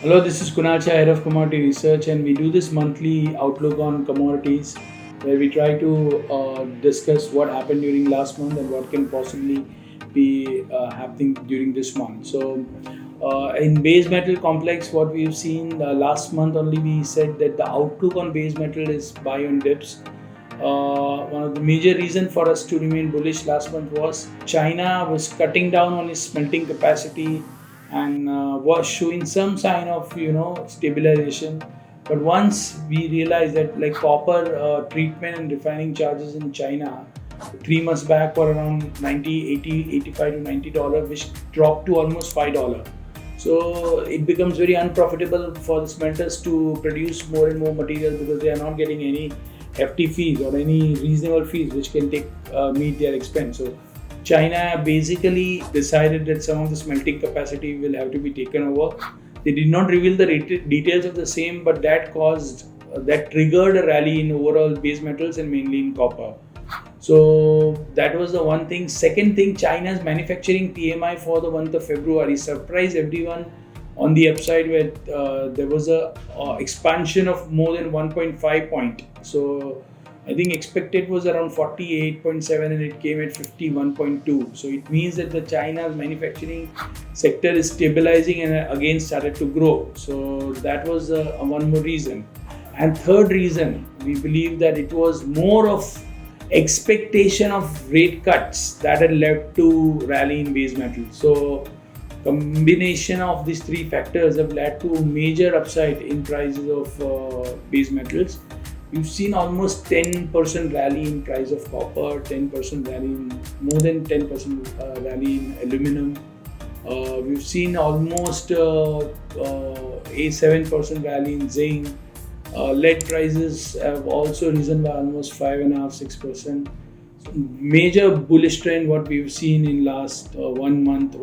Hello, this is Kunal Shah, Head of Commodity Research, and we do this monthly outlook on commodities where we try to discuss what happened during last month and what can possibly be happening during this month. In base metal complex, what we've seen last month only, we said that the outlook on base metal is buy on dips. One of the major reasons for us to remain bullish last month was China was cutting down on its smelting capacity and was showing some sign of stabilization. But once we realized that like copper treatment and refining charges in China 3 months back were around 90, 80, 85 to $90, which dropped to almost $5. So it becomes very unprofitable for the smelters to produce more and more material because they are not getting any hefty fees or any reasonable fees which can take meet their expense. So China basically decided that some of the smelting capacity will have to be taken over. They did not reveal the details of the same, but that triggered a rally in overall base metals and mainly in copper. So that was the one thing. Second thing, China's manufacturing PMI for the month of February surprised everyone on the upside, where there was a expansion of more than 1.5 point. So I think expected was around 48.7 and it came at 51.2. So it means that the China's manufacturing sector is stabilizing and again started to grow. So that was one more reason. And third reason, we believe that it was more of expectation of rate cuts that had led to rally in base metal. So combination of these three factors have led to major upside in prices of base metals. We've seen almost 10% rally in price of copper, 10% rally in more than 10% rally in aluminum. We've seen almost a 7% rally in zinc. Lead prices have also risen by almost 5.5-6%. So major bullish trend what we've seen in last 1 month.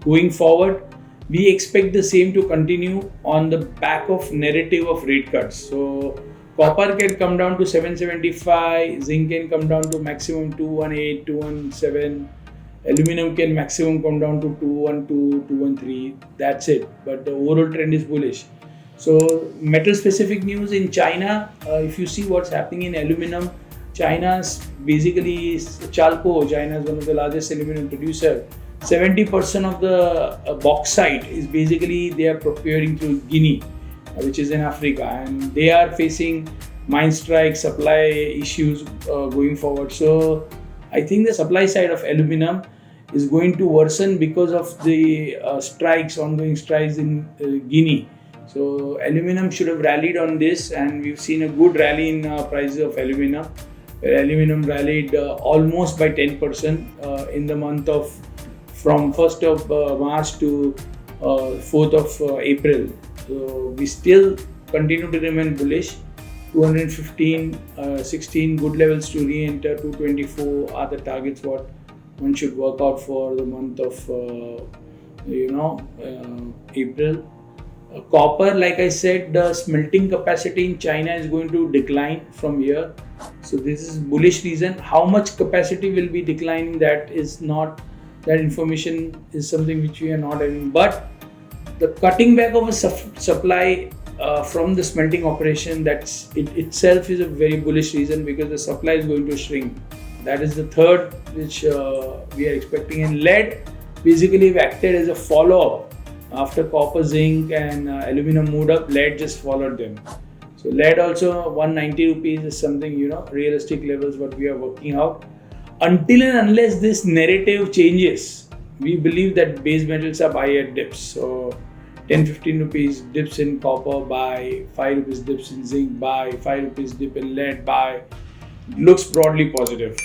Going forward, we expect the same to continue on the back of narrative of rate cuts. So copper can come down to 775, zinc can come down to maximum 218, 217, aluminum can maximum come down to 212, 213. That's it. But the overall trend is bullish. So metal specific news in China, if you see what's happening in aluminum, China's basically Chalco, China is one of the largest aluminum producer. 70% of the bauxite is basically they are procuring through Guinea, which is in Africa, and they are facing mine strike supply issues going forward. So I think the supply side of aluminum is going to worsen because of the ongoing strikes in Guinea. So aluminum should have rallied on this, and we've seen a good rally in prices of aluminum. Where aluminum rallied almost by 10% in the month of from 1st of March to 4th of April. So we still continue to remain bullish. 215, 16 good levels to re-enter. 224 are the targets what one should work out for the month of April. Copper, like I said, the smelting capacity in China is going to decline from here. So this is bullish reason. How much capacity will be declining, that information is something which we are not having. But the cutting back of a supply from the smelting operation, itself is a very bullish reason because the supply is going to shrink. That is the third which we are expecting. And lead basically acted as a follow-up. After copper, zinc and aluminum moved up, lead just followed them. So lead also 190 rupees is something, realistic levels what we are working out. Until and unless this narrative changes, we believe that base metals are buy at dips. So 10-15 rupees dips in copper, buy. 5 rupees dips in zinc, buy. 5 rupees dip in lead, buy. Looks broadly positive.